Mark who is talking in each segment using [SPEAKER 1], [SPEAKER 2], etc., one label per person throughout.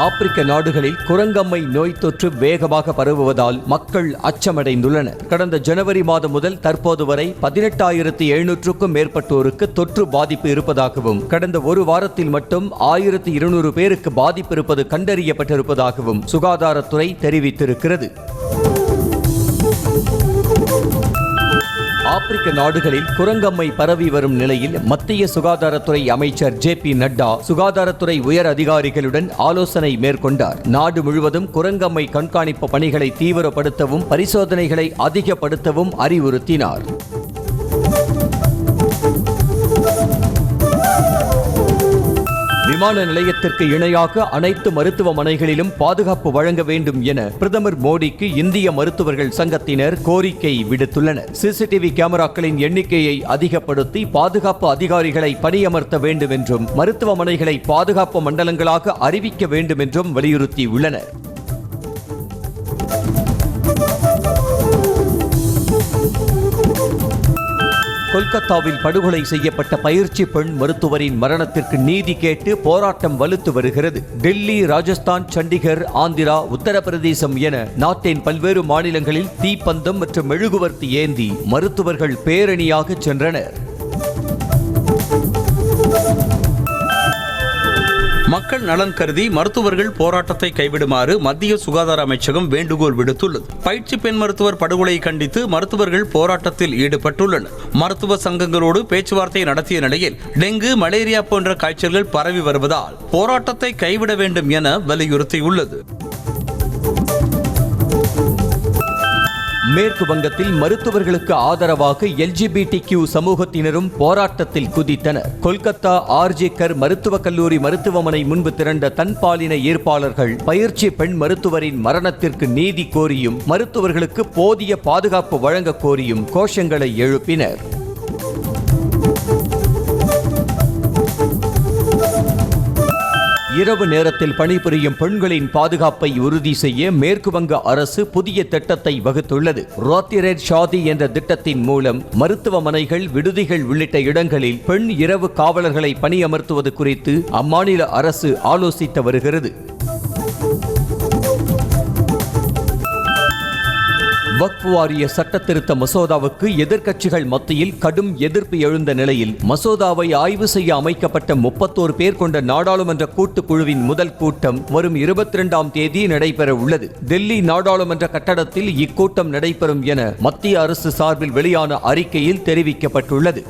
[SPEAKER 1] ஆப்பிரிக்க நாடுகளில் குரங்கம்மை நோய் தொற்று வேகமாக பரவுவதால் மக்கள் அச்சமடைந்துள்ளனர். கடந்த ஜனவரி மாதம் முதல் தற்போது வரை 18,700க்கும் மேற்பட்டோருக்கு தொற்று பாதிப்பு இருப்பதாகவும், கடந்த ஒரு வாரத்தில் மட்டும் 1,200 பேருக்கு பாதிப்பு இருப்பது கண்டறியப்பட்டிருப்பதாகவும் சுகாதாரத்துறை தெரிவித்திருக்கிறது. ஆப்பிரிக்க நாடுகளில் குரங்கம்மை பரவி வரும் நிலையில் மத்திய சுகாதாரத்துறை அமைச்சர் JP நட்டா சுகாதாரத்துறை உயர் அதிகாரிகளுடன் ஆலோசனை மேற்கொண்டார். நாடு முழுவதும் குரங்கம்மை கண்காணிப்பு பணிகளை தீவிரப்படுத்தவும் பரிசோதனைகளை அதிகப்படுத்தவும் அறிவுறுத்தினார். விமான நிலையத்திற்கு இணையாக அனைத்து மருத்துவமனைகளிலும் பாதுகாப்பு வழங்க வேண்டும் என பிரதமர் மோடிக்கு இந்திய மருத்துவர்கள் சங்கத்தினர் கோரிக்கை விடுத்துள்ளனர். CCTV கேமராக்களின் எண்ணிக்கையை அதிகப்படுத்தி பாதுகாப்பு அதிகாரிகளை பணியமர்த்த வேண்டும் என்றும், மருத்துவமனைகளை பாதுகாப்பு மண்டலங்களாக அறிவிக்க வேண்டும் என்றும் வலியுறுத்தியுள்ளனர். கொல்கத்தாவில் படுகொலை செய்யப்பட்ட பயிற்சி பெண் மருத்துவரின் மரணத்திற்கு நீதி கேட்டு போராட்டம் வலுத்து வருகிறது. டெல்லி, ராஜஸ்தான், சண்டிகர், ஆந்திரா, உத்தரப்பிரதேசம் என நாட்டின் பல்வேறு மாநிலங்களில் தீப்பந்தம் மற்றும் மெழுகுவர்த்தி ஏந்தி மருத்துவர்கள் பேரணியாக சென்றனர்.
[SPEAKER 2] மக்கள் நலன் கருதி மருத்துவர்கள் போராட்டத்தை கைவிடுமாறு மத்திய சுகாதார அமைச்சகம் வேண்டுகோள் விடுத்துள்ளது. பயிற்சி பெண் மருத்துவர் படுகொலையை கண்டித்து மருத்துவர்கள் போராட்டத்தில் ஈடுபட்டுள்ளனர். மருத்துவ சங்கங்களோடு பேச்சுவார்த்தை நடத்திய நிலையில் டெங்கு, மலேரியா போன்ற காய்ச்சல்கள் பரவி வருவதால் போராட்டத்தை கைவிட வேண்டும் என வலியுறுத்தியுள்ளது.
[SPEAKER 1] மேற்கு வங்கத்தில் மருத்துவர்களுக்கு ஆதரவாக LGBTQ சமூகத்தினரும் போராட்டத்தில் குதித்தனர். கொல்கத்தா RJ கர் மருத்துவக் கல்லூரி மருத்துவமனை முன்பு திரண்ட தன்பாலின ஏற்பாளர்கள் பயிற்சி பெண் மருத்துவரின் மரணத்திற்கு நீதி கோரியும், மருத்துவர்களுக்கு போதிய பாதுகாப்பு வழங்க கோரியும் கோஷங்களை எழுப்பினர். இரவு நேரத்தில் பணிபுரியும் பெண்களின் பாதுகாப்பை உறுதி செய்ய மேற்கு வங்க அரசு புதிய திட்டத்தை வகுத்துள்ளது. ராத்திரேட் ஷாதி என்ற திட்டத்தின் மூலம் மருத்துவமனைகள், விடுதிகள் உள்ளிட்ட இடங்களில் பெண் இரவு காவலர்களை பணியமர்த்துவது குறித்து அம்மாநில அரசு ஆலோசித்து வருகிறது. வக்ஃப் வாரிய சட்ட திருத்த மசோதாவுக்கு எதிர்க்கட்சிகள் மத்தியில் கடும் எதிர்ப்பு எழுந்த நிலையில் மசோதாவை ஆய்வு செய்ய அமைக்கப்பட்ட 31 பேர் கொண்ட நாடாளுமன்ற கூட்டுக்குழுவின் முதல் கூட்டம் வரும் 22ஆம் தேதி நடைபெற உள்ளது. டெல்லி நாடாளுமன்ற கட்டடத்தில் இக்கூட்டம் நடைபெறும் என மத்திய அரசு சார்பில் வெளியான அறிக்கையில் தெரிவிக்கப்பட்டுள்ளது.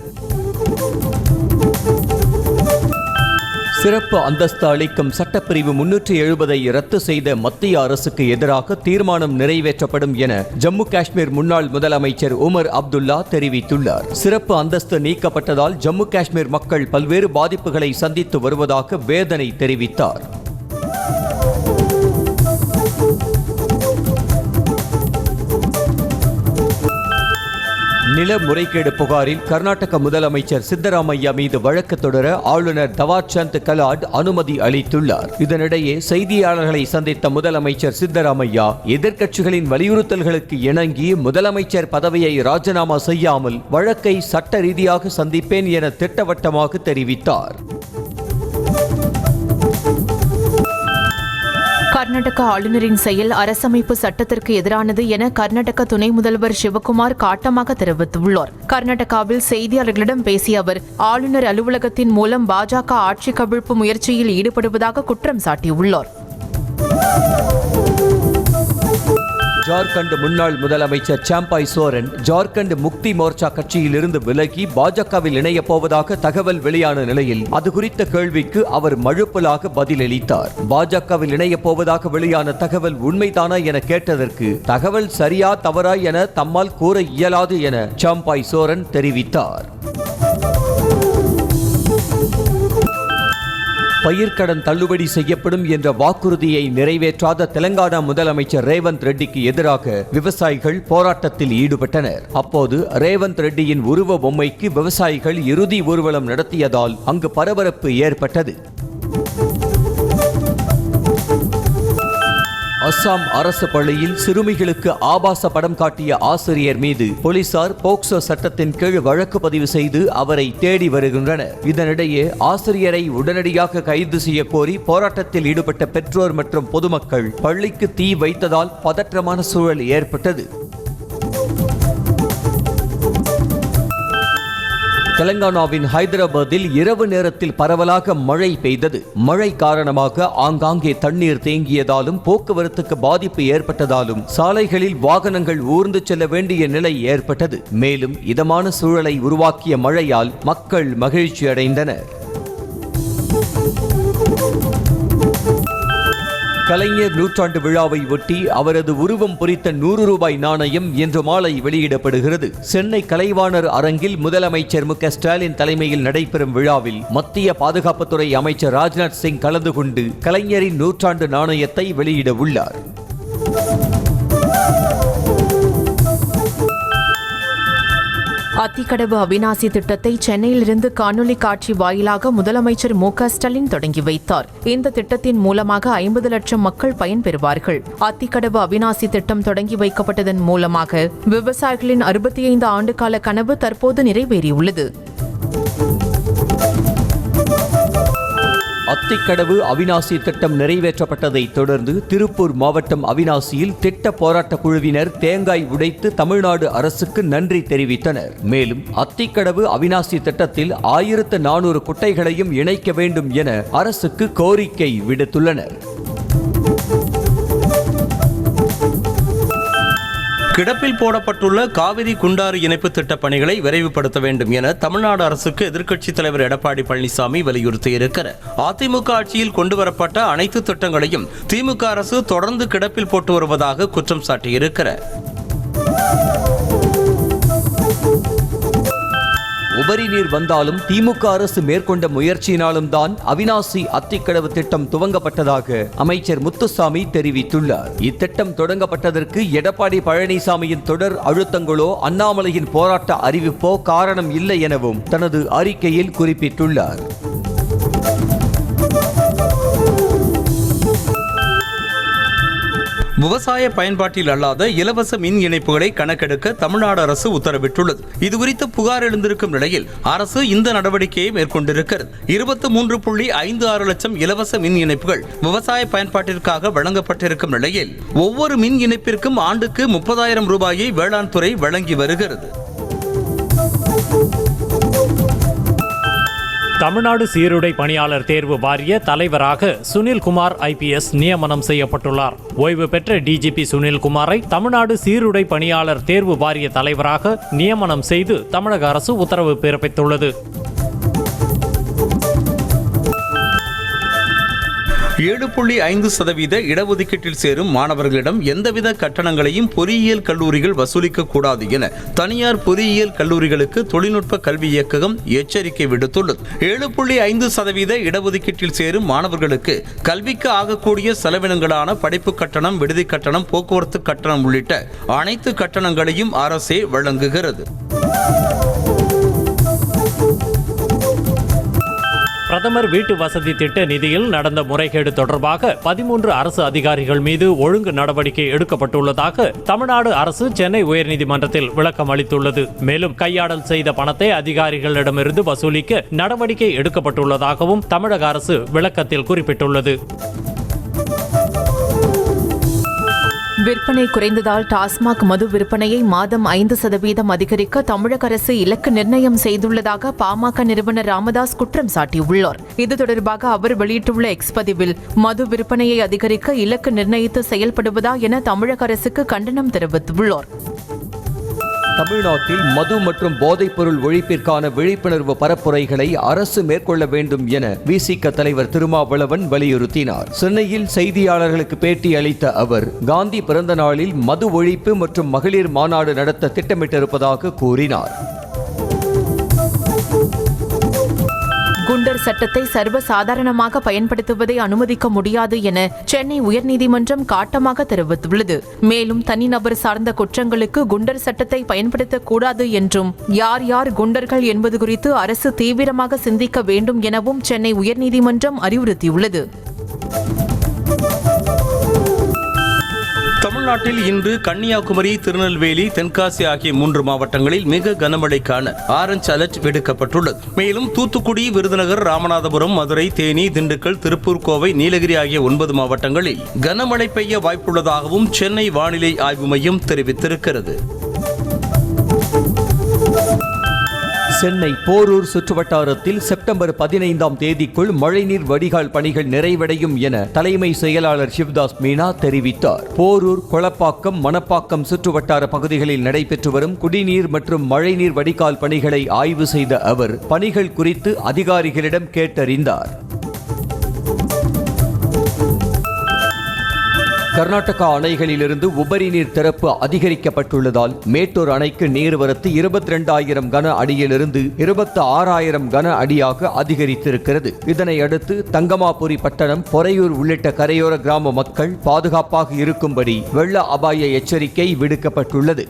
[SPEAKER 1] சிறப்பு அந்தஸ்து அளிக்கும் சட்டப்பிரிவு 370ஐ ரத்து செய்த மத்திய அரசுக்கு எதிராக தீர்மானம் நிறைவேற்றப்படும் என ஜம்மு காஷ்மீர் முன்னாள் முதலமைச்சர் உமர் அப்துல்லா தெரிவித்துள்ளார். சிறப்பு அந்தஸ்து நீக்கப்பட்டதால் ஜம்மு காஷ்மீர் மக்கள் பல்வேறு பாதிப்புகளை சந்தித்து வருவதாக வேதனை தெரிவித்தார். நில முறைகேடு புகாரில் கர்நாடக முதலமைச்சர் சித்தராமையா மீது வழக்கு தொடர ஆளுநர் தவார்சந்த் கெலாட் அனுமதி அளித்துள்ளார். இதனிடையே செய்தியாளர்களை சந்தித்த முதலமைச்சர் சித்தராமையா எதிர்க்கட்சிகளின் வலியுறுத்தல்களுக்கு இணங்கி முதலமைச்சர் பதவியை ராஜினாமா செய்யாமல் வழக்கை சட்ட ரீதியாக சந்திப்பேன் என திட்டவட்டமாக தெரிவித்தார்.
[SPEAKER 3] கர்நாடக ஆளுநரின் செயல் அரசமைப்பு சட்டத்திற்கு எதிரானது என கர்நாடக துணை முதல்வர் சிவகுமார் காட்டமாக தெரிவித்துள்ளார். கர்நாடகாவில் செய்தியாளர்களிடம் பேசிய அவர், ஆளுநர் அலுவலகத்தின் மூலம் பாஜக ஆட்சி கவிழ்ப்பு முயற்சியில் ஈடுபடுவதாக குற்றம் சாட்டியுள்ளார்.
[SPEAKER 1] ஜார்க்கண்ட் முன்னாள் முதலமைச்சர் சாம்பாய் சோரன் ஜார்க்கண்ட் முக்தி மோர்ச்சா கட்சியில் இருந்து விலகி பாஜகவில் இணையப் போவதாக தகவல் வெளியான நிலையில் அது குறித்த கேள்விக்கு அவர் மழுப்பலாக பதிலளித்தார். பாஜகவில் இணையப் போவதாக வெளியான தகவல் உண்மைதானா என கேட்டதற்கு தகவல் சரியா தவறா என தம்மால் கூற இயலாது என சாம்பாய் சோரன் தெரிவித்தார். பயிர்க்கடன் தள்ளுபடி செய்யப்படும் என்ற வாக்குறுதியை நிறைவேற்றாத தெலங்கானா முதலமைச்சர் ரேவந்த் ரெட்டிக்கு எதிராக விவசாயிகள் போராட்டத்தில் ஈடுபட்டனர். அப்போது ரேவந்த் ரெட்டியின் உருவ பொம்மைக்கு விவசாயிகள் இறுதி ஊர்வலம் நடத்தியதால் அங்கு பரபரப்பு ஏற்பட்டது. அஸ்ஸாம் அரசு பள்ளியில் சிறுமிகளுக்கு ஆபாச படம் காட்டிய ஆசிரியர் மீது போலீசார் போக்சோ சட்டத்தின் கீழ் வழக்கு பதிவு செய்து அவரை தேடி வருகின்றனர். இதனிடையே ஆசிரியரை உடனடியாக கைது செய்ய கோரி போராட்டத்தில் ஈடுபட்ட பெற்றோர் மற்றும் பொதுமக்கள் பள்ளிக்கு தீ வைத்ததால் பதற்றமான சூழல் ஏற்பட்டது. தெலங்கானாவின் ஹைதராபாத்தில் இரவு நேரத்தில் பரவலாக மழை பெய்தது. மழை காரணமாக ஆங்காங்கே தண்ணீர் தேங்கியதாலும் போக்குவரத்துக்கு பாதிப்பு ஏற்பட்டதாலும் சாலைகளில் வாகனங்கள் ஊர்ந்து செல்ல வேண்டிய நிலை ஏற்பட்டது. மேலும் இதமான சூழலை உருவாக்கிய மழையால் மக்கள் மகிழ்ச்சி அடைந்தனர். கலைஞர் நூற்றாண்டு விழாவை ஒட்டி அவரது உருவம் பொறித்த 100 ரூபாய் நாணயம் இன்று மாலை வெளியிடப்படுகிறது. சென்னை கலைவாணர் அரங்கில் முதலமைச்சர் மு.க. ஸ்டாலின் தலைமையில் நடைபெறும் விழாவில் மத்திய பாதுகாப்புத்துறை அமைச்சர் ராஜ்நாத் சிங் கலந்து கொண்டு கலைஞரின் நூற்றாண்டு நாணயத்தை வெளியிட உள்ளார்.
[SPEAKER 3] அத்திக்கடவு அவிநாசி திட்டத்தை சென்னையிலிருந்து காணொலி காட்சி வாயிலாக முதலமைச்சர் மு.க. ஸ்டாலின் தொடங்கி வைத்தார். இந்த திட்டத்தின் மூலமாக 50 லட்சம் மக்கள் பயன்பெறுவார்கள். அத்திக்கடவு அவிநாசி திட்டம் தொடங்கி வைக்கப்பட்டதன் மூலமாக விவசாயிகளின் 65 ஆண்டுகால கனவு தற்போது நிறைவேறியுள்ளது.
[SPEAKER 1] அத்திக்கடவு அவிநாசி திட்டம் நிறைவேற்றப்பட்டதை தொடர்ந்து திருப்பூர் மாவட்டம் அவிநாசியில் திட்ட போராட்ட குழுவினர் தேங்காய் உடைத்து தமிழ்நாடு அரசுக்கு நன்றி தெரிவித்தனர். மேலும் அத்திக்கடவு அவிநாசி திட்டத்தில் 1400 குட்டைகளையும் இணைக்க வேண்டும் என அரசுக்கு கோரிக்கை விடுத்துள்ளனர்.
[SPEAKER 2] கிடப்பில் போடப்பட்டுள்ள காவிரி குண்டாறு இணைப்பு திட்ட பணிகளை விரைவுபடுத்த வேண்டும் என தமிழ்நாடு அரசுக்கு எதிர்க்கட்சித் தலைவர் எடப்பாடி பழனிசாமி வலியுறுத்தியிருக்கிறார். அதிமுக ஆட்சியில் கொண்டுவரப்பட்ட அனைத்து திட்டங்களையும் திமுக அரசு தொடர்ந்து கிடப்பில் போட்டு வருவதாக குற்றம் சாட்டியிருக்கிறார்.
[SPEAKER 1] உபரி நீர் வந்தாலும் திமுக அரசு மேற்கொண்ட முயற்சியினாலும் தான் அவிநாசி அத்திக்கடவு திட்டம் துவங்கப்பட்டதாக அமைச்சர் முத்துசாமி தெரிவித்துள்ளார். இத்திட்டம் தொடங்கப்பட்டதற்கு எடப்பாடி பழனிசாமியின் தொடர் அழுத்தங்களோ அண்ணாமலையின் போராட்ட அறிவிப்போ காரணம் இல்லை எனவும் தனது அறிக்கையில் குறிப்பிட்டுள்ளார்.
[SPEAKER 2] விவசாய பயன்பாட்டில் அல்லாத இலவச மின் இணைப்புகளை கணக்கெடுக்க தமிழ்நாடு அரசு உத்தரவிட்டுள்ளது. இதுகுறித்து புகார் எழுந்திருக்கும் நிலையில் அரசு இந்த நடவடிக்கையை மேற்கொண்டிருக்கிறது. 23.56 லட்சம் இலவச மின் இணைப்புகள் விவசாய பயன்பாட்டிற்காக வழங்கப்பட்டிருக்கும் நிலையில் ஒவ்வொரு மின் இணைப்பிற்கும் ஆண்டுக்கு 30,000 ரூபாயை வேளாண் துறை வழங்கி வருகிறது.
[SPEAKER 4] தமிழ்நாடு சீருடை பணியாளர் தேர்வு வாரிய தலைவராக சுனில்குமார் IPS நியமனம் செய்யப்பட்டுள்ளார். ஓய்வு பெற்ற DGP சுனில்குமாரை தமிழ்நாடு சீருடை பணியாளர் தேர்வு வாரிய தலைவராக நியமனம் செய்து தமிழக அரசு உத்தரவு பிறப்பித்துள்ளது.
[SPEAKER 2] 7.5% இடஒதுக்கீட்டில் சேரும் மாணவர்களிடம் எந்தவித கட்டணங்களையும் பொறியியல் கல்லூரிகள் வசூலிக்க கூடாது என தனியார் பொறியியல் கல்லூரிகளுக்கு தொழில்நுட்ப கல்வி இயக்ககம் எச்சரிக்கை விடுத்துள்ளது. 7.5% இடஒதுக்கீட்டில் சேரும் மாணவர்களுக்கு கல்விக்கு ஆகக்கூடிய செலவினங்களான படிப்பு கட்டணம், விடுதி கட்டணம், போக்குவரத்து கட்டணம் உள்ளிட்ட அனைத்து கட்டணங்களையும் அரசே வழங்குகிறது.
[SPEAKER 4] பிரதமர் வீட்டு வசதி திட்ட நிதியில் நடந்த முறைகேடு தொடர்பாக 13 அரசு அதிகாரிகள் மீது ஒழுங்கு நடவடிக்கை எடுக்கப்பட்டுள்ளதாக தமிழ்நாடு அரசு சென்னை உயர்நீதிமன்றத்தில் விளக்கம் அளித்துள்ளது. மேலும் கையாடல் செய்த பணத்தை அதிகாரிகளிடமிருந்து வசூலிக்க நடவடிக்கை எடுக்கப்பட்டுள்ளதாகவும் தமிழக அரசு விளக்கத்தில் குறிப்பிட்டுள்ளது.
[SPEAKER 3] விற்பனை குறைந்ததால் டாஸ்மாக் மது விற்பனையை மாதம் 5% அதிகரிக்க தமிழக அரசு இலக்கு நிர்ணயம் செய்துள்ளதாக பாமக நிறுவனர் ராமதாஸ் குற்றம் சாட்டியுள்ளார். இது தொடர்பாக அவர் வெளியிட்டுள்ள எக்ஸ் பதிவில் மது விற்பனையை அதிகரிக்க இலக்கு நிர்ணயித்து செயல்படுவதா என தமிழக அரசுக்கு கண்டனம் தெரிவித்துள்ளார்.
[SPEAKER 1] தமிழ்நாட்டில் மது மற்றும் போதைப் பொருள் ஒழிப்பிற்கான விழிப்புணர்வு பரப்புரைகளை அரசு மேற்கொள்ள வேண்டும் என விசிக தலைவர் திருமாவளவன் வலியுறுத்தினார். சென்னையில் செய்தியாளர்களுக்கு பேட்டி அளித்த அவர் காந்தி பிறந்த நாளில் மது ஒழிப்பு மற்றும் மகளிர் மாநாடு நடத்த திட்டமிட்டிருப்பதாக கூறினார்.
[SPEAKER 3] குண்டர் சட்டத்தை சர்வசாதாரணமாக பயன்படுத்துவதை அனுமதிக்க முடியாது என சென்னை உயர்நீதிமன்றம் காட்டமாக தெரிவித்துள்ளது. மேலும் தனிநபர் சார்ந்த குற்றங்களுக்கு குண்டர் சட்டத்தை பயன்படுத்தக்கூடாது என்றும் யார் யார் குண்டர்கள் என்பது குறித்து அரசு தீவிரமாக சிந்திக்க வேண்டும் எனவும் சென்னை உயர்நீதிமன்றம் அறிவுறுத்தியுள்ளது.
[SPEAKER 2] தமிழ்நாட்டில் இன்று கன்னியாகுமரி, திருநெல்வேலி, தென்காசி ஆகிய 3 மாவட்டங்களில் மிக கனமழைக்கான ஆரஞ்ச் அலர்ட் விடுக்கப்பட்டுள்ளது. மேலும் தூத்துக்குடி, விருதுநகர், ராமநாதபுரம், மதுரை, தேனி, திண்டுக்கல், திருப்பூர், கோவை, நீலகிரி ஆகிய 9 மாவட்டங்களில் கனமழை பெய்ய வாய்ப்புள்ளதாகவும் சென்னை வானிலை ஆய்வு மையம் தெரிவித்திருக்கிறது.
[SPEAKER 1] சென்னை போரூர் சுற்றுவட்டாரத்தில் செப்டம்பர் 15ஆம் தேதிக்குள் மழைநீர் வடிகால் பணிகள் நிறைவடையும் என தலைமை செயலாளர் சிவ்தாஸ் மீனா தெரிவித்தார். போரூர், கொளப்பாக்கம், மணப்பாக்கம் சுற்றுவட்டார பகுதிகளில் நடைபெற்று வரும் குடிநீர் மற்றும் மழைநீர் வடிகால் பணிகளை ஆய்வு செய்த அவர் பணிகள் குறித்து அதிகாரிகளிடம் கேட்டறிந்தார். கர்நாடகா அணைகளிலிருந்து உபரி நீர் திறப்பு அதிகரிக்கப்பட்டுள்ளதால் மேட்டூர் அணைக்கு நீர்வரத்து 22,000 கன அடியிலிருந்து 26,000 கன அடியாக அதிகரித்திருக்கிறது. இதனை அடுத்து தங்கமாபுரி பட்டணம், பொறையூர் உள்ளிட்ட கரையோர கிராம மக்கள் பாதுகாப்பாக இருக்கும்படி வெள்ள அபாய எச்சரிக்கை விடுக்கப்பட்டுள்ளது.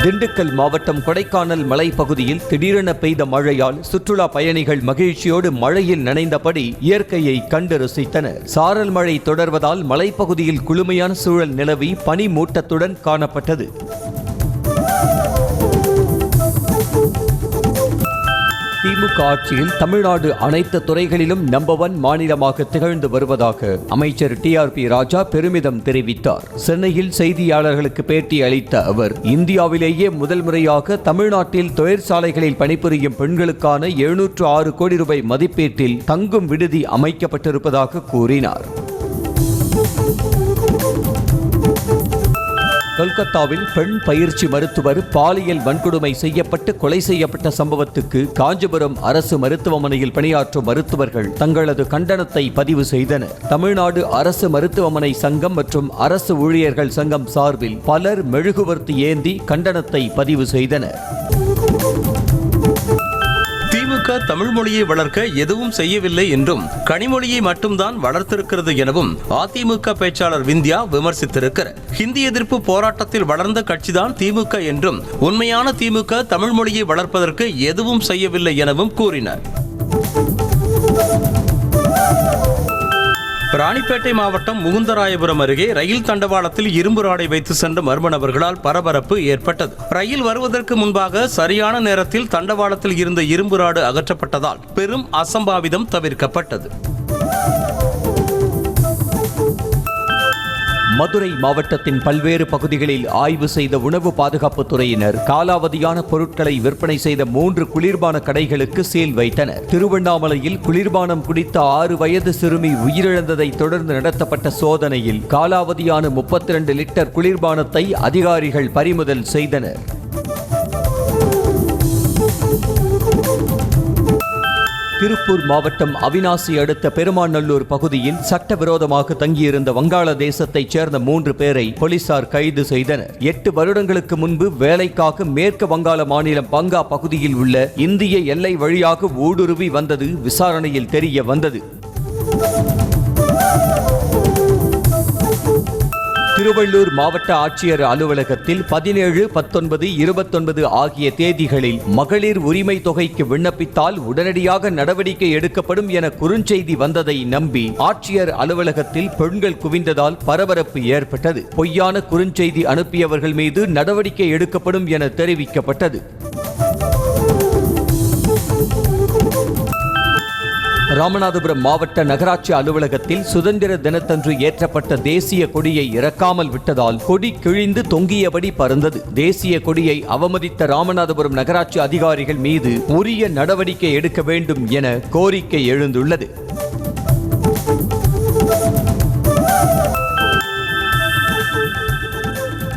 [SPEAKER 1] திண்டுக்கல் மாவட்டம் கொடைக்கானல் மலைப்பகுதியில் திடீரென பெய்த மழையால் சுற்றுலா பயணிகள் மகிழ்ச்சியோடு மழையில் நனைந்தபடி இயற்கையை கண்டு ரசித்தனர். சாரல் மழை தொடர்வதால் மலைப்பகுதியில் குளுமையான சூழல் நிலவி பனி மூட்டத்துடன் காணப்பட்டது. திமுக ஆட்சியில் தமிழ்நாடு அனைத்து துறைகளிலும் நம்பர் 1 மாநிலமாக திகழ்ந்து வருவதாக அமைச்சர் TRP ராஜா பெருமிதம் தெரிவித்தார். சென்னையில் செய்தியாளர்களுக்கு பேட்டி அளித்த அவர், இந்தியாவிலேயே முதல் முறையாக தமிழ்நாட்டில் தொழிற்சாலைகளில் பணிபுரியும் பெண்களுக்கான 706 கோடி ரூபாய் மதிப்பீட்டில் தங்கும் விடுதி அமைக்கப்பட்டிருப்பதாக கூறினார். கொல்கத்தாவில் பெண் பயிற்சி மருத்துவர் பாலியல் வன்கொடுமை செய்யப்பட்டு கொலை செய்யப்பட்ட சம்பவத்துக்கு காஞ்சிபுரம் அரசு மருத்துவமனையில் பணியாற்றும் மருத்துவர்கள் தங்களது கண்டனத்தை பதிவு செய்தனர். தமிழ்நாடு அரசு மருத்துவமனை சங்கம் மற்றும் அரசு ஊழியர்கள் சங்கம் சார்பில் பலர் மெழுகுவர்த்தி ஏந்தி கண்டனத்தை பதிவு செய்தனர்.
[SPEAKER 2] திமுக தமிழ் மொழியை வளர்க்க எதுவும் செய்யவில்லை என்றும் கனிமொழியை மட்டும்தான் வளர்த்திருக்கிறது எனவும் அதிமுக பேச்சாளர் விந்தியா விமர்சித்திருக்கிறார். ஹிந்தி எதிர்ப்பு போராட்டத்தில் வளர்ந்த கட்சிதான் திமுக என்றும் உண்மையான திமுக தமிழ் மொழியை வளர்ப்பதற்கு எதுவும் செய்யவில்லை எனவும் கூறினார். ராணிப்பேட்டை மாவட்டம் முகுந்தராயபுரம் அருகே ரயில் தண்டவாளத்தில் இரும்பு ராடை வைத்து சென்ற மர்ம நபர்களால் பரபரப்பு ஏற்பட்டது. ரயில் வருவதற்கு முன்பாக சரியான நேரத்தில் தண்டவாளத்தில் இருந்த இரும்பு ராடு அகற்றப்பட்டதால் பெரும் அசம்பாவிதம் தவிர்க்கப்பட்டது.
[SPEAKER 1] மதுரை மாவட்டத்தின் பல்வேறு பகுதிகளில் ஆய்வு செய்த உணவு பாதுகாப்பு துறையினர் காலாவதியான பொருட்களை விற்பனை செய்த 3 குளிர்பான கடைகளுக்கு சீல் வைத்தனர். திருவண்ணாமலையில் குளிர்பானம் குடித்த 6 வயது சிறுமி உயிரிழந்ததை தொடர்ந்து நடத்தப்பட்ட சோதனையில் காலாவதியான 32 லிட்டர் குளிர்பானத்தை அதிகாரிகள் பறிமுதல் செய்தனர். திருப்பூர் மாவட்டம் அவிநாசி அடுத்த பெருமாநல்லூர் பகுதியில் சட்டவிரோதமாக தங்கியிருந்த வங்காளதேசத்தைச் சேர்ந்த 3 பேரை போலீசார் கைது செய்தனர். 8 வருடங்களுக்கு முன்பு வேலைக்காக மேற்கு வங்காள மாநிலம் பங்கா பகுதியில் உள்ள இந்திய எல்லை வழியாக ஊடுருவி வந்தது விசாரணையில் தெரிய வந்தது. திருவள்ளூர் மாவட்ட ஆட்சியர் அலுவலகத்தில் 17, 19, 29 ஆகிய தேதிகளில் மகளிர் உரிமை தொகைக்கு விண்ணப்பித்தால் உடனடியாக நடவடிக்கை எடுக்கப்படும் என குறுஞ்செய்தி வந்ததை நம்பி ஆட்சியர் அலுவலகத்தில் பெண்கள் குவிந்ததால் பரபரப்பு ஏற்பட்டது. பொய்யான குறுஞ்செய்தி அனுப்பியவர்கள் மீது நடவடிக்கை எடுக்கப்படும் என தெரிவிக்கப்பட்டது. ராமநாதபுரம் மாவட்ட நகராட்சி அலுவலகத்தில் சுதந்திர தினத்தன்று ஏற்றப்பட்ட தேசிய கொடியை இறக்காமல் விட்டதால் கொடி கிழிந்து தொங்கியபடி பறந்தது. தேசிய கொடியை அவமதித்த ராமநாதபுரம் நகராட்சி அதிகாரிகள் மீது உரிய நடவடிக்கை எடுக்க வேண்டும் என கோரிக்கை எழுந்துள்ளது.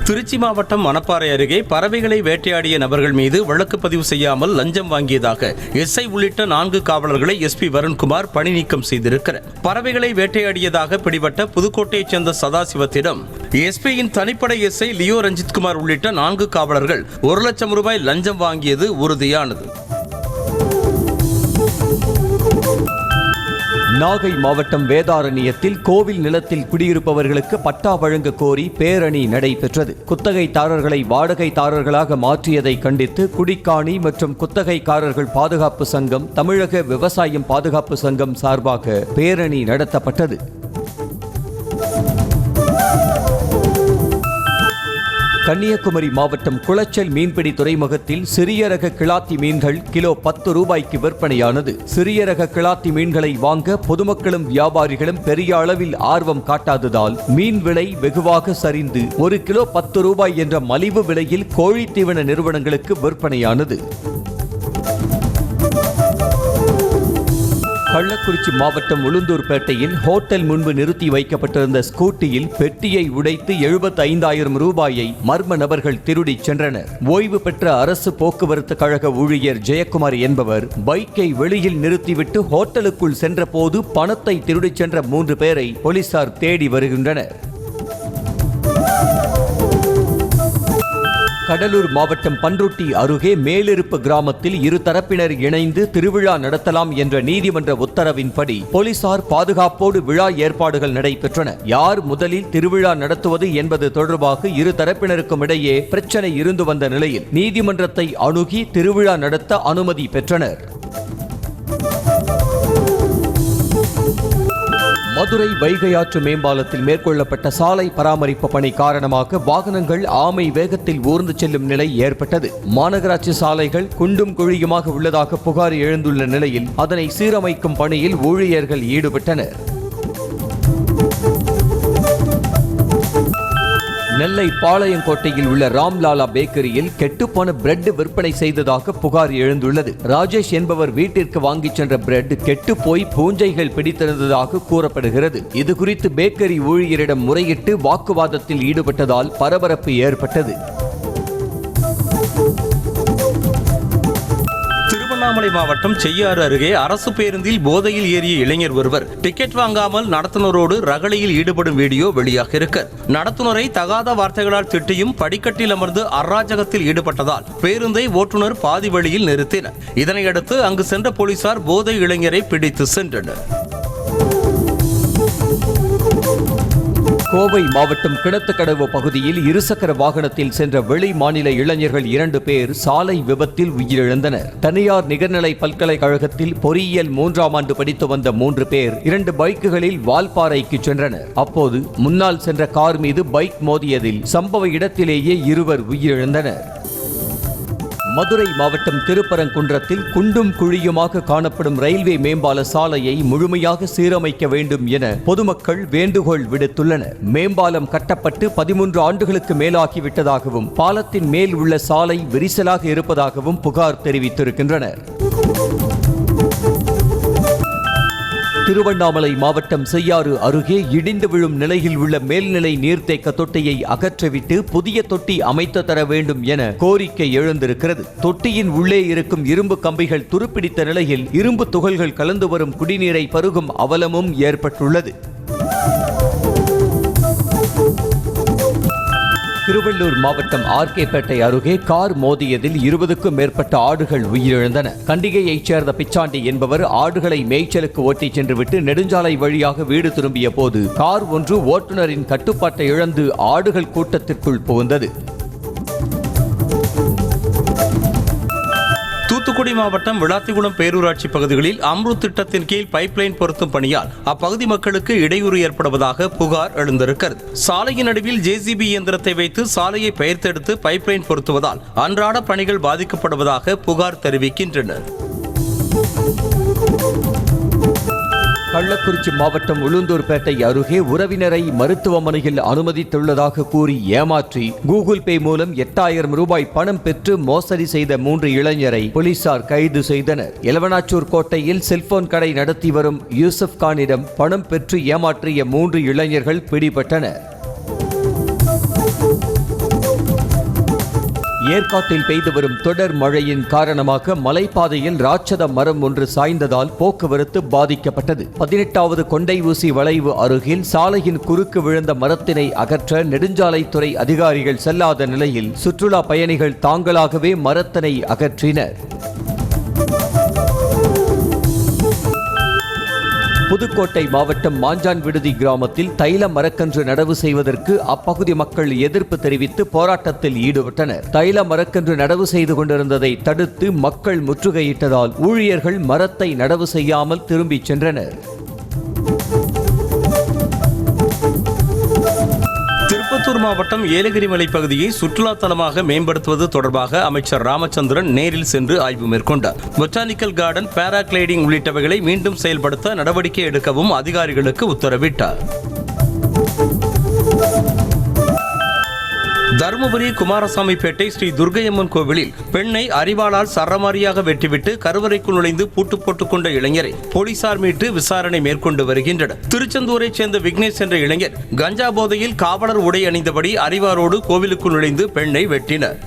[SPEAKER 2] திருச்சி மாவட்டம் மணப்பாறை அருகே பறவைகளை வேட்டையாடிய நபர்கள் மீது வழக்கு பதிவு செய்யாமல் லஞ்சம் வாங்கியதாக எஸ்ஐ உள்ளிட்ட 4 காவலர்களை SP வருண்குமார் பணி நீக்கம் செய்திருக்கிறார். பறவைகளை வேட்டையாடியதாக பிடிபட்ட புதுக்கோட்டையைச் சேர்ந்த சதாசிவத்திடம் SPயின் தனிப்படை SI லியோ ரஞ்சித்குமார் உள்ளிட்ட 4 காவலர்கள் 1 லட்சம் ரூபாய் லஞ்சம் வாங்கியது உறுதியானது.
[SPEAKER 1] நாகை மாவட்டம் வேதாரண்யத்தில் கோவில் நிலத்தில் குடியிருப்பவர்களுக்கு பட்டா வழங்க கோரி பேரணி நடைபெற்றது. குத்தகைதாரர்களை வாடகைதாரர்களாக மாற்றியதை கண்டித்து குடிக்காணி மற்றும் குத்தகைக்காரர்கள் பாதுகாப்பு சங்கம், தமிழக விவசாயம் பாதுகாப்பு சங்கம் சார்பாக பேரணி நடத்தப்பட்டது. கன்னியாகுமரி மாவட்டம் குளச்சல் மீன்பிடி துறைமுகத்தில் சிறிய ரக கிளாத்தி மீன்கள் கிலோ 10 ரூபாய்க்கு விற்பனையானது. சிறிய ரக கிளாத்தி மீன்களை வாங்க பொதுமக்களும் வியாபாரிகளும் பெரிய அளவில் ஆர்வம் காட்டாததால் மீன் விலை வெகுவாக சரிந்து 1 கிலோ 10 ரூபாய் என்ற மலிவு விலையில் கோழித்தீவன நிறுவனங்களுக்கு விற்பனையானது. கள்ளக்குறிச்சி மாவட்டம் உளுந்தூர்பேட்டையில் ஹோட்டல் முன்பு நிறுத்தி வைக்கப்பட்டிருந்த ஸ்கூட்டியில் பெட்டியை உடைத்து 75,000 ரூபாயை மர்ம நபர்கள் திருடிச் சென்றனர். ஓய்வு பெற்ற அரசு போக்குவரத்து கழக ஊழியர் ஜெயக்குமார் என்பவர் பைக்கை வெளியில் நிறுத்திவிட்டு ஹோட்டலுக்குள் சென்றபோது பணத்தை திருடிச் சென்ற 3 பேரை போலீசார் தேடி வருகின்றனர். கடலூர் மாவட்டம் பன்ருட்டி அருகே மேலிருப்பு கிராமத்தில் இரு தரப்பினர் இணைந்து திருவிழா நடத்தலாம் என்ற நீதிமன்ற உத்தரவின்படி போலீசார் பாதுகாப்போடு விழா ஏற்பாடுகள் நடைபெற்றன. யார் முதலில் திருவிழா நடத்துவது என்பது தொடர்பாக இரு தரப்பினருக்கும் இடையே பிரச்சனை இருந்து வந்த நிலையில் நீதிமன்றத்தை அணுகி திருவிழா நடத்த அனுமதி பெற்றனர். மதுரை வைகையாற்று மேம்பாலத்தில் மேற்கொள்ளப்பட்ட சாலை பராமரிப்பு பணி காரணமாக வாகனங்கள் ஆமை வேகத்தில் ஊர்ந்து செல்லும் நிலை ஏற்பட்டது. மாநகராட்சி சாலைகள் குண்டும் குழியுமாக உள்ளதாக புகார் எழுந்துள்ள நிலையில் அதனை சீரமைக்கும் பணியில் ஊழியர்கள் ஈடுபட்டனர். நெல்லை பாளையங்கோட்டையில் உள்ள ராம்லாலா பேக்கரியில் கெட்டுப்போன பிரெட் விற்பனை செய்ததாக புகார் எழுந்துள்ளது. ராஜேஷ் என்பவர் வீட்டிற்கு வாங்கிச் சென்ற பிரெட் கெட்டு போய் பூஞ்சைகள் பிடித்திருந்ததாக கூறப்படுகிறது. இதுகுறித்து பேக்கரி ஊழியரிடம் முறையிட்டு வாக்குவாதத்தில் ஈடுபட்டதால் பரபரப்பு ஏற்பட்டது.
[SPEAKER 2] திருவண்ணாமலை மாவட்டம் செய்யாறு அருகே அரசு பேருந்தில் போதையில் ஏறிய இளைஞர் ஒருவர் டிக்கெட் வாங்காமல் நடத்துனரோடு ரகளையில் ஈடுபடும் வீடியோ வெளியாகியிருக்கு. நடத்துனரை தகாத வார்த்தைகளால் திட்டியும் படிக்கட்டில் அமர்ந்து அராஜகத்தில் ஈடுபட்டதால் பேருந்தை ஓட்டுநர் பாதி வழியில் நிறுத்தினர். இதனையடுத்து அங்கு சென்ற போலீசார் போதை இளைஞரை பிடித்து சென்றனர்.
[SPEAKER 1] கோவை மாவட்டம் கிணத்துக்கடவு பகுதியில் இருசக்கர வாகனத்தில் சென்ற வெளி மாநில இளைஞர்கள் 2 பேர் சாலை விபத்தில் உயிரிழந்தனர். தனியார் நிகர்நிலை பல்கலைக்கழகத்தில் பொறியியல் 3ஆம் ஆண்டு படித்து வந்த 3 பேர் 2 பைக்குகளில் வால்பாறைக்கு சென்றனர். அப்போது முன்னால் சென்ற கார் மீது பைக் மோதியதில் சம்பவ இடத்திலேயே 2 உயிரிழந்தனர். மதுரை மாவட்டம் திருப்பரங்குன்றத்தில் குண்டும் குழியுமாக காணப்படும் ரயில்வே மேம்பால சாலையை முழுமையாக சீரமைக்க வேண்டும் என பொதுமக்கள் வேண்டுகோள் விடுத்துள்ளனர். மேம்பாலம் கட்டப்பட்டு 13 ஆண்டுகளுக்கு மேலாகிவிட்டதாகவும் பாலத்தின் மேல் உள்ள சாலை விரிசலாக இருப்பதாகவும் புகார் தெரிவித்திருக்கின்றனர். திருவண்ணாமலை மாவட்டம் செய்யாறு அருகே இடிந்து விழும் நிலையில் உள்ள மேல்நிலை நீர்த்தேக்க தொட்டியை அகற்றிவிட்டு புதிய தொட்டி அமைத்து தர வேண்டும் என கோரிக்கை எழுந்திருக்கிறது. தொட்டியின் உள்ளே இருக்கும் இரும்பு கம்பிகள் துருப்பிடித்த நிலையில் இரும்பு துகள்கள் கலந்து வரும் குடிநீரை பருகும் அவலமும் ஏற்பட்டுள்ளது. திருவள்ளூர் மாவட்டம் ஆர்கேபேட்டை அருகே கார் மோதியதில் 20க்கும் மேற்பட்ட ஆடுகள் உயிரிழந்தன. கண்டிகையைச் சேர்ந்த பிச்சாண்டி என்பவர் ஆடுகளை மேய்ச்சலுக்கு ஓட்டிச் சென்றுவிட்டு நெடுஞ்சாலை வழியாக வீடு திரும்பிய போது கார் ஒன்று ஓட்டுநரின் கட்டுப்பாட்டை இழந்து ஆடுகள் கூட்டத்திற்குள் புகுந்தது.
[SPEAKER 2] தூத்துக்குடி மாவட்டம் விளாத்திகுளம் பேரூராட்சி பகுதிகளில் அம்ருத் திட்டத்தின் கீழ் பைப்லைன் பொருத்தும் பணியால் அப்பகுதி மக்களுக்கு இடையூறு ஏற்படுவதாக புகார் எழுந்திருக்கிறது. சாலையின் நடுவில் ஜேசிபி இயந்திரத்தை வைத்து சாலையை பெயர்த்தெடுத்து பைப்லைன் பொருத்துவதால் அன்றாட பணிகள் பாதிக்கப்படுவதாக புகார் தெரிவிக்கின்றனர்.
[SPEAKER 1] கள்ளக்குறிச்சி மாவட்டம் உளுந்தூர்பேட்டை அருகே உறவினரை மருத்துவமனையில் அனுமதித்துள்ளதாக கூறி ஏமாற்றி கூகுள் பே மூலம் 8,000 ரூபாய் பணம் பெற்று மோசடி செய்த 3 இளைஞரை போலீசார் கைது செய்தனர். எலவனாச்சூர் கோட்டையில் செல்போன் கடை நடத்தி வரும் யூசுப் கானிடம் பணம் பெற்று ஏமாற்றிய 3 இளைஞர்கள் பிடிபட்டனர். ஏற்காட்டில் பெய்து வரும் தொடர் மழையின் காரணமாக மலைப்பாதையில் ராட்சத மரம் ஒன்று சாய்ந்ததால் போக்குவரத்து பாதிக்கப்பட்டது. 18வது கொண்டை ஊசி வளைவு அருகில் சாலையின் குறுக்கு விழுந்த மரத்தினை அகற்ற நெடுஞ்சாலைத்துறை அதிகாரிகள் செல்லாத நிலையில் சுற்றுலா பயணிகள் தாங்களாகவே மரத்தினை அகற்றினர். புதுக்கோட்டை மாவட்டம் மாஞ்சான் விடுதி கிராமத்தில் தைல மரக்கன்று நடவு செய்வதற்கு அப்பகுதி மக்கள் எதிர்ப்பு தெரிவித்து போராட்டத்தில் ஈடுபட்டனர். தைல மரக்கன்று நடவு செய்து கொண்டிருந்ததை தடுத்து மக்கள் முற்றுகையிட்டதால் ஊழியர்கள் மரத்தை நடவு செய்யாமல் திரும்பிச் சென்றனர்.
[SPEAKER 2] திருப்பத்தூர் மாவட்டம் ஏலகிரி மலை பகுதியை சுற்றுலா தலமாக மேம்படுத்துவது தொடர்பாக அமைச்சர் ராமச்சந்திரன் நேரில் சென்று ஆய்வு மேற்கொண்டார். பொட்டானிக்கல் கார்டன், பாராகிளைடிங் உள்ளிட்டவைகளை மீண்டும் செயல்படுத்த நடவடிக்கை எடுக்கவும் அதிகாரிகளுக்கு உத்தரவிட்டார். தருமபுரி குமாரசாமிப்பேட்டை ஸ்ரீ துர்க்கையம்மன் கோவிலில் பெண்ணை அரிவாளால் சரமாரியாக வெட்டிவிட்டு கருவறைக்குள் நுழைந்து பூட்டு போட்டுக் கொண்ட இளைஞரை போலீசார் மீட்டு விசாரணை மேற்கொண்டு வருகின்றனர். திருச்செந்தூரைச் சேர்ந்த விக்னேஷ் என்ற இளைஞர் கஞ்சா போதையில் காவலர் உடை அணிந்தபடி அரிவாளோடு கோவிலுக்குள் நுழைந்து பெண்ணை வெட்டினர்.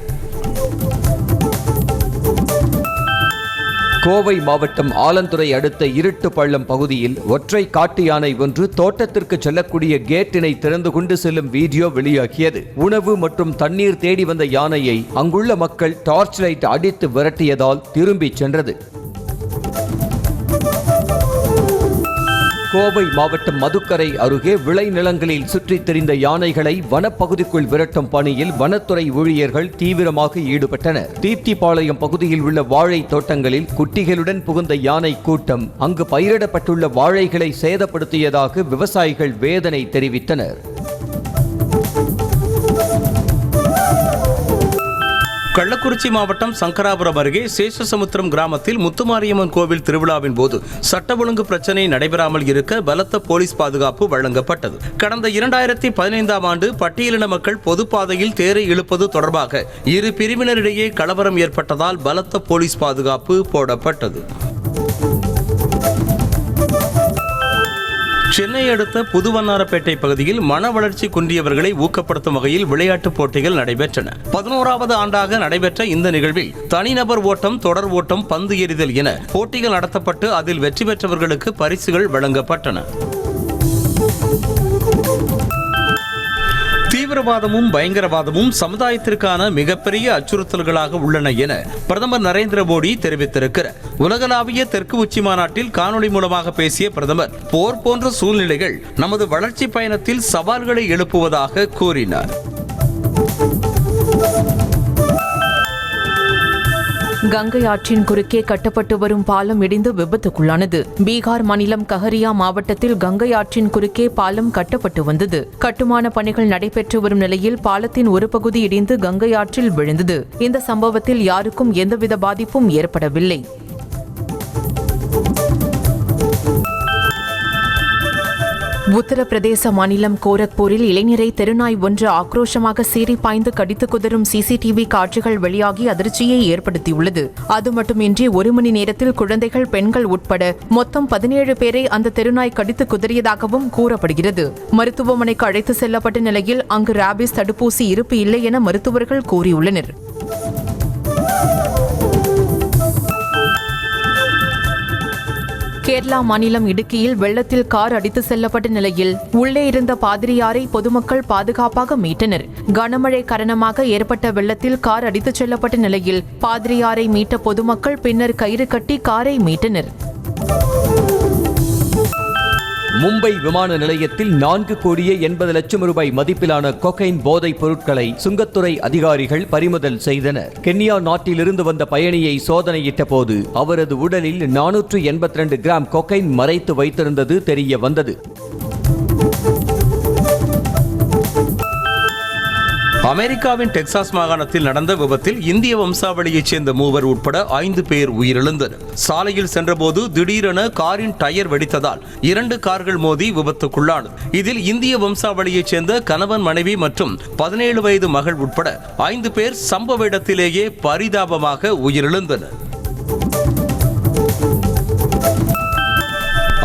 [SPEAKER 1] கோவை மாவட்டம் ஆலந்துறை அடுத்த இருட்டு பள்ளம் பகுதியில் ஒற்றை காட்டு யானை ஒன்று தோட்டத்திற்கு செல்லக்கூடிய கேட்டினை திறந்து கொண்டு செல்லும் வீடியோ வெளியாகியது. உணவு மற்றும் தண்ணீர் தேடி வந்த யானையை அங்குள்ள மக்கள் டார்ச் லைட் அடித்து விரட்டியதால் திரும்பிச் சென்றது. கோவை மாவட்டம் மதுக்கரை அருகே விளைநிலங்களில் சுற்றித் திரிந்த யானைகளை வனப்பகுதிக்குள் விரட்டும் பணியில் வனத்துறை ஊழியர்கள் தீவிரமாக ஈடுபட்டனர். தீப்திபாளையம் பகுதியில் உள்ள வாழை தோட்டங்களில் குட்டிகளுடன் புகுந்த யானை கூட்டம் அங்கு பயிரிடப்பட்டுள்ள வாழைகளை சேதப்படுத்தியதாக விவசாயிகள் வேதனை தெரிவித்தனர்.
[SPEAKER 2] கள்ளக்குறிச்சி மாவட்டம் சங்கராபுரம் அருகே சேஷசமுத்திரம் கிராமத்தில் முத்துமாரியம்மன் கோவில் திருவிழாவின் போது சட்ட ஒழுங்கு பிரச்சினை நடைபெறாமல் இருக்க பலத்த போலீஸ் பாதுகாப்பு வழங்கப்பட்டது. கடந்த 2015ஆம் ஆண்டு பட்டியலின மக்கள் பொதுப்பாதையில் தேரை இழுப்பது தொடர்பாக இரு பிரிவினரிடையே கலவரம் ஏற்பட்டதால் பலத்த போலீஸ் பாதுகாப்பு போடப்பட்டது. சென்னை அடுத்த புதுவண்ணாரப்பேட்டை பகுதியில் மன வளர்ச்சி குன்றியவர்களை ஊக்கப்படுத்தும் வகையில் விளையாட்டுப் போட்டிகள் நடைபெற்றன. 11வது ஆண்டாக நடைபெற்ற இந்த நிகழ்வில் தனிநபர் ஓட்டம், தொடர் ஓட்டம், பந்து எறிதல் என போட்டிகள் நடத்தப்பட்டு அதில் வெற்றி பெற்றவர்களுக்கு பரிசுகள் வழங்கப்பட்டன. தீவிரவாதமும் பயங்கரவாதமும் சமுதாயத்திற்கான மிகப்பெரிய அச்சுறுத்தல்களாக உள்ளன என பிரதமர் நரேந்திர மோடி தெரிவித்திருக்கிறார். உலகளாவிய தெற்கு உச்சி மாநாட்டில் காணொலி மூலமாக பேசிய பிரதமர் போர் போன்ற சூழ்நிலைகள் நமது வளர்ச்சி பயணத்தில் சவால்களை எழுப்புவதாக கூறினார்.
[SPEAKER 3] கங்கை ஆற்றின் குறுக்கே கட்டப்பட்டு வரும் பாலம் இடிந்து விபத்துக்குள்ளானது. பீகார் மாநிலம் கஹரியா மாவட்டத்தில் கங்கை ஆற்றின் குறுக்கே பாலம் கட்டப்பட்டு வந்தது. கட்டுமான பணிகள் நடைபெற்று வரும் நிலையில் பாலத்தின் ஒரு பகுதி இடிந்து கங்கை ஆற்றில் விழுந்தது. இந்த சம்பவத்தில் யாருக்கும் எந்தவித பாதிப்பும் ஏற்படவில்லை. உத்தரப்பிரதேச மாநிலம் கோரக்பூரில் இளைஞரை தெருநாய் ஒன்று ஆக்ரோஷமாக சீறி பாய்ந்து கடித்து குதறும் சிசிடிவி காட்சிகள் வெளியாகி அதிர்ச்சியை ஏற்படுத்தியுள்ளது. அது மட்டுமின்றி 1 மணி நேரத்தில் குழந்தைகள், பெண்கள் உட்பட மொத்தம் 17 பேரை அந்த தெருநாய் கடித்து குதறியதாகவும் கூறப்படுகிறது. மருத்துவமனைக்கு அழைத்து செல்லப்பட்ட நிலையில் அங்கு ராபிஸ் தடுப்பூசி இருப்பு இல்லை என மருத்துவர்கள் கூறியுள்ளனர். கேரளா மாநிலம் இடுக்கியில் வெள்ளத்தில் கார் அடித்து செல்லப்பட்ட நிலையில் உள்ளே இருந்த பாதிரியாரை பொதுமக்கள் பாதுகாப்பாக மீட்டனர். கனமழை காரணமாக ஏற்பட்ட வெள்ளத்தில் கார் அடித்துச் செல்லப்பட்ட நிலையில் பாதிரியாரை மீட்ட பொதுமக்கள் பின்னர் கயிறு கட்டி காரை மீட்டனர்.
[SPEAKER 1] மும்பை விமான நிலையத்தில் 4,80,00,000 ரூபாய் மதிப்பிலான கொகைன் போதைப் பொருட்களை சுங்கத்துறை அதிகாரிகள் பறிமுதல் செய்தனர். கென்யா நாட்டிலிருந்து வந்த பயணியை சோதனையிட்ட போது அவரது உடலில் 482 கிராம் கொகைன் மறைத்து வைத்திருந்தது தெரிய வந்தது.
[SPEAKER 2] அமெரிக்காவின் டெக்சாஸ் மாகாணத்தில் நடந்த விபத்தில் இந்திய வம்சாவளியைச் சேர்ந்த 3 உட்பட 5 பேர் உயிரிழந்தனர். சாலையில் சென்றபோது திடீரென காரின் டயர் வெடித்ததால் 2 கார்கள் மோதி விபத்துக்குள்ளானது. இதில் இந்திய வம்சாவளியைச் சேர்ந்த கணவன், மனைவி மற்றும் 17 வயது மகள் உட்பட 5 பேர் சம்பவ இடத்திலேயே பரிதாபமாக உயிரிழந்தனர்.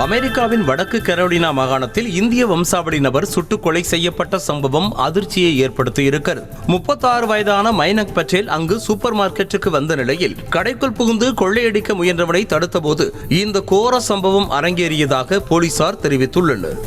[SPEAKER 2] அமெரிக்காவின் வடக்கு கரோலினா மாகாணத்தில் இந்திய வம்சாவளி நபர் சுட்டுக் கொலை செய்யப்பட்ட சம்பவம் அதிர்ச்சியை ஏற்படுத்தியிருக்கிறது. 36 வயதான மைனக் பட்டேல் அங்கு சூப்பர் மார்க்கெட்டுக்கு வந்த நிலையில் கடைக்குள் புகுந்து கொள்ளையடிக்க முயன்றவனை தடுத்தபோது இந்த கோர சம்பவம் அரங்கேறியதாக போலீசார் தெரிவித்துள்ளனர்.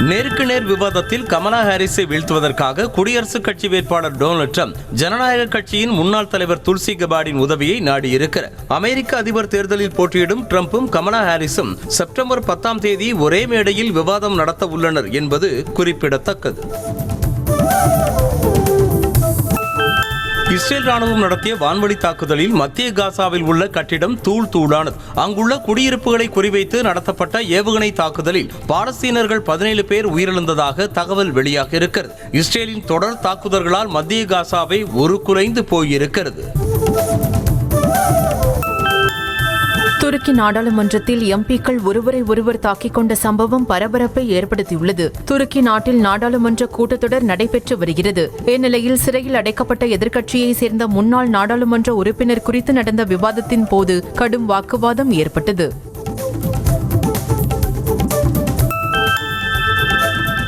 [SPEAKER 2] நேருக்கு நேர் விவாதத்தில் கமலா ஹாரிஸை வீழ்த்துவதற்காக குடியரசுக் கட்சி வேட்பாளர் டொனால்ட் ட்ரம்ப் ஜனநாயக கட்சியின் முன்னாள் தலைவர் துல்சி கபார்டின் உதவியை நாடியிருக்கிறார். அமெரிக்க அதிபர் தேர்தலில் போட்டியிடும் ட்ரம்பும் கமலா ஹாரிஸும் செப்டம்பர் 10ஆம் தேதி ஒரே மேடையில் விவாதம் நடத்த உள்ளனர் என்பது குறிப்பிடத்தக்கது. இஸ்ரேல் ராணுவம் நடத்திய வான்வழி தாக்குதலில் மத்திய காசாவில் உள்ள கட்டிடம் தூளானது. அங்குள்ள குடியிருப்புகளை குறிவைத்து நடத்தப்பட்ட ஏவுகணை தாக்குதலில் பாலஸ்தீனர்கள் 17 பேர் உயிரிழந்ததாக தகவல் வெளியாக இருக்கிறது. இஸ்ரேலின் தொடர் தாக்குதல்களால் மத்திய காசாவை உருக்குலைந்து போயிருக்கிறது.
[SPEAKER 3] துருக்கி நாடாளுமன்றத்தில் எம்பிக்கள் ஒருவரை ஒருவர் தாக்கிக் கொண்ட சம்பவம் பரபரப்பை ஏற்படுத்தியுள்ளது. துருக்கி நாட்டில் நாடாளுமன்ற கூட்டத்தொடர் நடைபெற்று வருகிறது. இந்நிலையில் சிறையில் அடைக்கப்பட்ட எதிர்க்கட்சியைச் சேர்ந்த முன்னாள் நாடாளுமன்ற உறுப்பினர் குறித்து நடந்த விவாதத்தின் போது கடும் வாக்குவாதம் ஏற்பட்டது.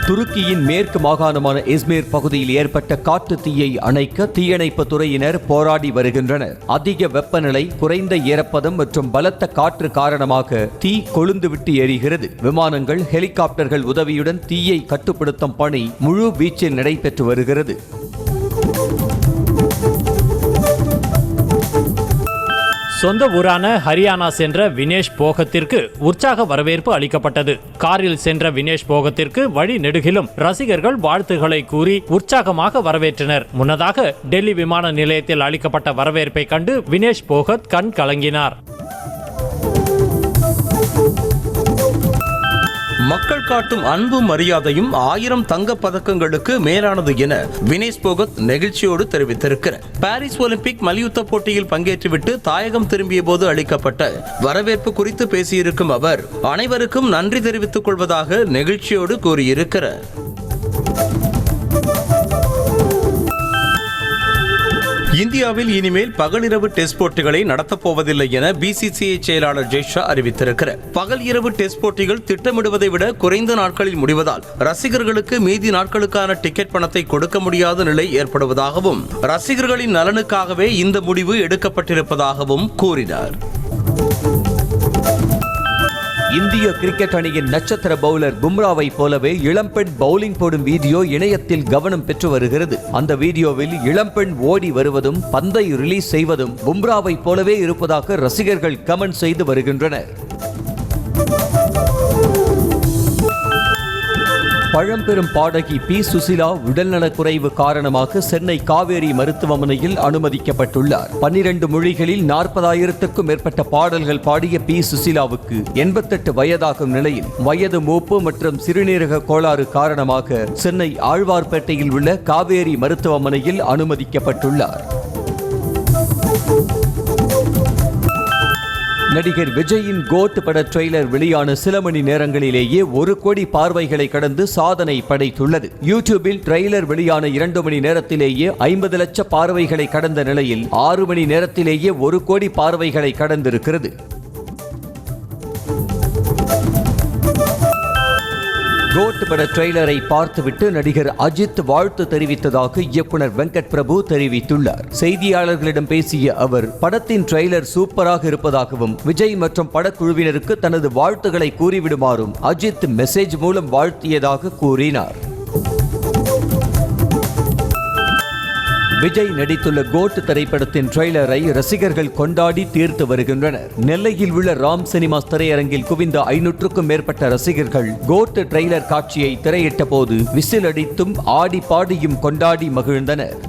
[SPEAKER 1] துருக்கியின் மேற்கு மாகாணமான இஸ்மீர் பகுதியில் ஏற்பட்ட காட்டு தீயை அணைக்க தீயணைப்பு துறையினர் போராடி வருகின்றனர். அதிக வெப்பநிலை, குறைந்த ஈரப்பதம் மற்றும் பலத்த காற்று காரணமாக தீ கொழுந்துவிட்டு எரிகிறது. விமானங்கள், ஹெலிகாப்டர்கள் உதவியுடன் தீயை கட்டுப்படுத்தும் பணி முழு வீச்சில் நடைபெற்று வருகிறது.
[SPEAKER 4] சொந்த ஊரான ஹரியானா சென்ற வினேஷ் போகத்திற்கு உற்சாக வரவேற்பு அளிக்கப்பட்டது. காரில் சென்ற வினேஷ் போகத்திற்கு வழி நெடுகிலும் ரசிகர்கள் வாழ்த்துக்களை கூறி உற்சாகமாக வரவேற்றனர். முன்னதாக டெல்லி விமான நிலையத்தில் அளிக்கப்பட்ட வரவேற்பை கண்டு வினேஷ் போகத் கண் கலங்கினார்.
[SPEAKER 2] மக்கள் காட்டும் அன்பும் மரியாதையும் 1000 தங்கப் பதக்கங்களுக்கு மேலானது என வினேஷ் போகத் நெகிழ்ச்சியோடு தெரிவித்திருக்கிறார். பாரிஸ் ஒலிம்பிக் மல்யுத்த போட்டியில் பங்கேற்றுவிட்டு தாயகம் திரும்பிய போது அளிக்கப்பட்ட வரவேற்பு குறித்து பேசியிருக்கும் அவர் அனைவருக்கும் நன்றி தெரிவித்துக் கொள்வதாக நெகிழ்ச்சியோடு கூறியிருக்கிறார். இந்தியாவில் இனிமேல் பகலிரவு டெஸ்ட் போட்டிகளை நடத்தப் போவதில்லை என பிசிசிஐ செயலாளர் ஜெய்ஷா அறிவித்திருக்கிறார். பகல் இரவு டெஸ்ட் போட்டிகள் திட்டமிடுவதை விட குறைந்த நாட்களில் முடிவதால் ரசிகர்களுக்கு மீதி நாட்களுக்கான டிக்கெட் பணத்தை கொடுக்க முடியாத நிலை ஏற்படுவதாகவும் ரசிகர்களின் நலனுக்காகவே இந்த முடிவு எடுக்கப்பட்டிருப்பதாகவும் கூறினார்.
[SPEAKER 1] இந்திய கிரிக்கெட் அணியின் நட்சத்திர பவுலர் பும்ராவை போலவே இளம்பெண் பவுலிங் போடும் வீடியோ இணையத்தில் கவனம் பெற்று வருகிறது. அந்த வீடியோவில் இளம்பெண் ஓடி வருவதும் பந்தை ரிலீஸ் செய்வதும் பும்ராவை போலவே இருப்பதாக ரசிகர்கள் கமெண்ட் செய்து வருகின்றனர். பழம்பெரும் பாடகி பி. சுசிலா உடல்நலக்குறைவு காரணமாக சென்னை காவேரி மருத்துவமனையில் அனுமதிக்கப்பட்டுள்ளார். 12 மொழிகளில் 40,000க்கும் மேற்பட்ட பாடல்கள் பாடிய பி. சுசிலாவுக்கு 88 வயதாகும் நிலையில் வயது மூப்பு மற்றும் சிறுநீரக கோளாறு காரணமாக சென்னை ஆழ்வார்பேட்டையில் உள்ள காவேரி மருத்துவமனையில் அனுமதிக்கப்பட்டுள்ளார். நடிகர் விஜயின் கோட் பட ட்ரெய்லர் வெளியான சில மணி நேரங்களிலேயே 1 கோடி பார்வைகளை கடந்து சாதனை படைத்துள்ளது. யூடியூபில் ட்ரெய்லர் வெளியான 2 மணி நேரத்திலேயே 50 லட்ச பார்வைகளை கடந்த நிலையில் 6 மணி நேரத்திலேயே 1 கோடி பார்வைகளை கடந்திருக்கிறது. கோட் பட ட்ரெய்லரை பார்த்துவிட்டு நடிகர் அஜித் வாழ்த்து தெரிவித்ததாக இயக்குனர் வெங்கட் பிரபு தெரிவித்துள்ளார். செய்தியாளர்களிடம் பேசிய அவர் படத்தின் ட்ரெய்லர் சூப்பராக இருப்பதாகவும் விஜய் மற்றும் படக்குழுவினருக்கு தனது வாழ்த்துக்களை கூறிவிடுமாறும் அஜித் மெசேஜ் மூலம் வாழ்த்தியதாக கூறினார். விஜய் நடித்துள்ள கோட் திரைப்படத்தின் ட்ரெய்லரை ரசிகர்கள் கொண்டாடி தீர்த்து வருகின்றனர். நெல்லையில் உள்ள ராம் சினிமாஸ் திரையரங்கில் குவிந்த 500க்கும் மேற்பட்ட ரசிகர்கள் கோட் ட்ரெய்லர் காட்சியை திரையிட்ட போது விசில் அடித்தும் ஆடி பாடியும் கொண்டாடி மகிழ்ந்தனர்.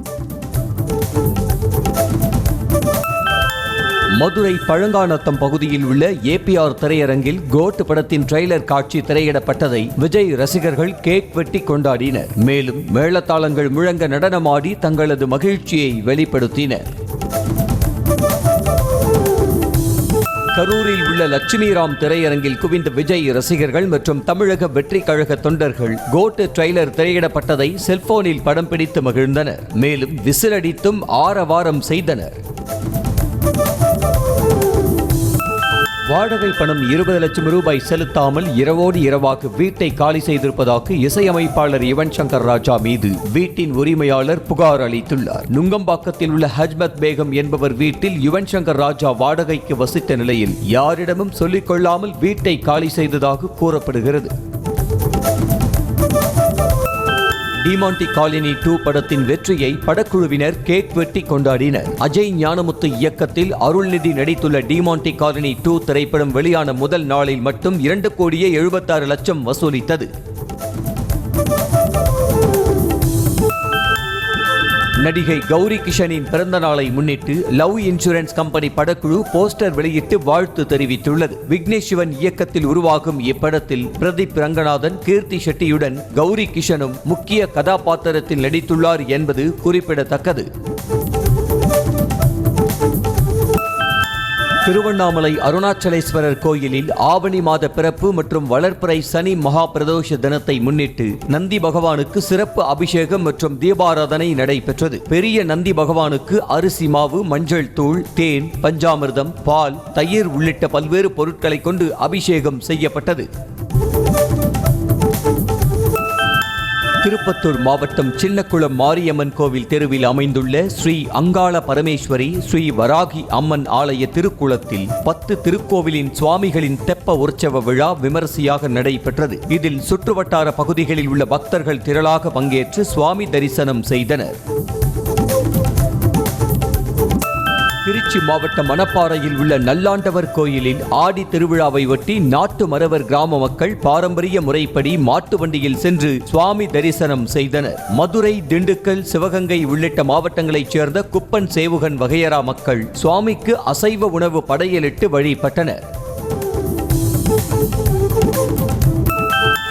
[SPEAKER 1] மதுரை பழங்காநத்தம் பகுதியில் உள்ள ஏபிஆர் திரையரங்கில் கோட் படத்தின் ட்ரெய்லர் காட்சி திரையிடப்பட்டதை விஜய் ரசிகர்கள் கேக் வெட்டி கொண்டாடினர். மேலும் மேளதாளங்கள் முழங்க நடனமாடி தங்களது மகிழ்ச்சியை வெளிப்படுத்தினர். கரூரில் உள்ள லட்சுமிராம் திரையரங்கில் குவிந்த விஜய் ரசிகர்கள் மற்றும் தமிழக வெற்றி கழக தொண்டர்கள் கோட் ட்ரெய்லர் திரையிடப்பட்டதை செல்போனில் படம் பிடித்து மகிழ்ந்தனர். மேலும் விசிலடித்தும் ஆரவாரம் செய்தனர். வாடகை பணம் 20 லட்சம் ரூபாய் செலுத்தாமல் இரவோடு இரவாக வீட்டை காலி செய்திருப்பதாக இசையமைப்பாளர் யுவன் சங்கர் ராஜா மீது வீட்டின் உரிமையாளர் புகார் அளித்துள்ளார். நுங்கம்பாக்கத்தில் உள்ள ஹஜ்மத் பேகம் என்பவர் வீட்டில் யுவன் சங்கர் ராஜா வாடகைக்கு வசித்த நிலையில் யாரிடமும் சொல்லிக் கொள்ளாமல் வீட்டை காலி செய்ததாக கூறப்படுகிறது. டிமாண்டி காலனி 2 படத்தின் வெற்றியை படக்குழுவினர் கேக் வெட்டி கொண்டாடினர். அஜய் ஞானமுத்து இயக்கத்தில் அருள்நிதி நடித்துள்ள டிமாண்டி காலனி 2 திரைப்படம் வெளியான முதல் நாளில் மட்டும் 2,76,00,000 வசூலித்தது. நடிகை கௌரி கிஷனின் பிறந்த நாளை முன்னிட்டு லவ் இன்சூரன்ஸ் கம்பெனி படக்குழு போஸ்டர் வெளியிட்டு வாழ்த்து தெரிவித்துள்ளது. விக்னேஷ் சிவன் இயக்கத்தில் உருவாகும் இப்படத்தில் பிரதீப் ரங்கநாதன், கீர்த்தி ஷெட்டியுடன் கௌரி கிஷனும் முக்கிய கதாபாத்திரத்தில் நடித்துள்ளார் என்பது குறிப்பிடத்தக்கது. திருவண்ணாமலை அருணாச்சலேஸ்வரர் கோயிலில் ஆவணி மாத பிறப்பு மற்றும் வளர்பிறை சனி மகா பிரதோஷ தினத்தை முன்னிட்டு நந்தி பகவானுக்கு சிறப்பு அபிஷேகம் மற்றும் தீபாராதனை நடைபெற்றது. பெரிய நந்தி பகவானுக்கு அரிசி மாவு, மஞ்சள் தூள், தேன், பஞ்சாமிர்தம், பால், தயிர் உள்ளிட்ட பல்வேறு பொருட்களை கொண்டு அபிஷேகம் செய்யப்பட்டது. திருப்பத்தூர் மாவட்டம் சின்னக்குளம் மாரியம்மன் கோவில் தெருவில் அமைந்துள்ள ஸ்ரீ அங்காள பரமேஸ்வரி, ஸ்ரீ வராகி அம்மன் ஆலய திருக்குளத்தில் 10 திருக்கோவிலின் சுவாமிகளின் தெப்ப உற்சவ விழா விமரிசையாக நடைபெற்றது. இதில் சுற்றுவட்டார பகுதிகளில் உள்ள பக்தர்கள் திரளாக பங்கேற்று சுவாமி தரிசனம் செய்தனர். திருச்சி மாவட்டம் மணப்பாறையில் உள்ள நல்லாண்டவர் கோயிலில் ஆடி திருவிழாவை ஒட்டி நாட்டு மறவர் கிராம மக்கள் பாரம்பரிய முறைப்படி மாட்டு வண்டியில் சென்று சுவாமி தரிசனம் செய்தனர். மதுரை, திண்டுக்கல், சிவகங்கை உள்ளிட்ட மாவட்டங்களைச் சேர்ந்த குப்பன், சேவுகன் வகையறா மக்கள் சுவாமிக்கு அசைவ உணவு படையலிட்டு வழிபட்டனர்.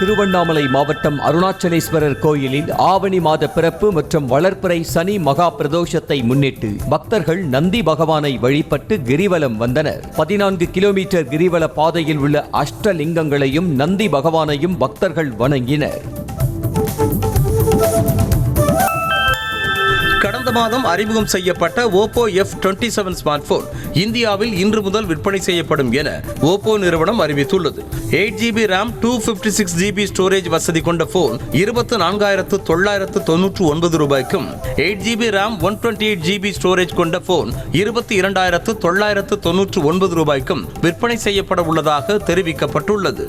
[SPEAKER 1] திருவண்ணாமலை மாவட்டம் அருணாச்சலேஸ்வரர் கோயிலில் ஆவணி மாத பிறப்பு மற்றும் வளர்பிறை சனி மகா பிரதோஷத்தை முன்னிட்டு பக்தர்கள் நந்தி பகவானை வழிபட்டு கிரிவலம் வந்தனர். 14 கிலோமீட்டர் கிரிவல பாதையில் உள்ள அஷ்டலிங்கங்களையும் நந்தி பகவானையும் பக்தர்கள் வணங்கினர்.
[SPEAKER 2] கடந்த மாதம் அறிமுகம் செய்யப்பட்ட Oppo F27 ஸ்மார்ட் போன் இந்தியாவில் இன்று முதல் விற்பனை செய்யப்படும் என Oppo நிறுவனம் அறிவித்துள்ளது. 8GB RAM 256GB ஸ்டோரேஜ் வசதி கொண்ட போன் 24,999 ரூபாய்க்கும், 8GB RAM 128GB ஸ்டோரேஜ் கொண்ட போன் 22,999 ரூபாய்க்கும் விற்பனை செய்யப்பட உள்ளதாக தெரிவிக்கப்பட்டுள்ளது.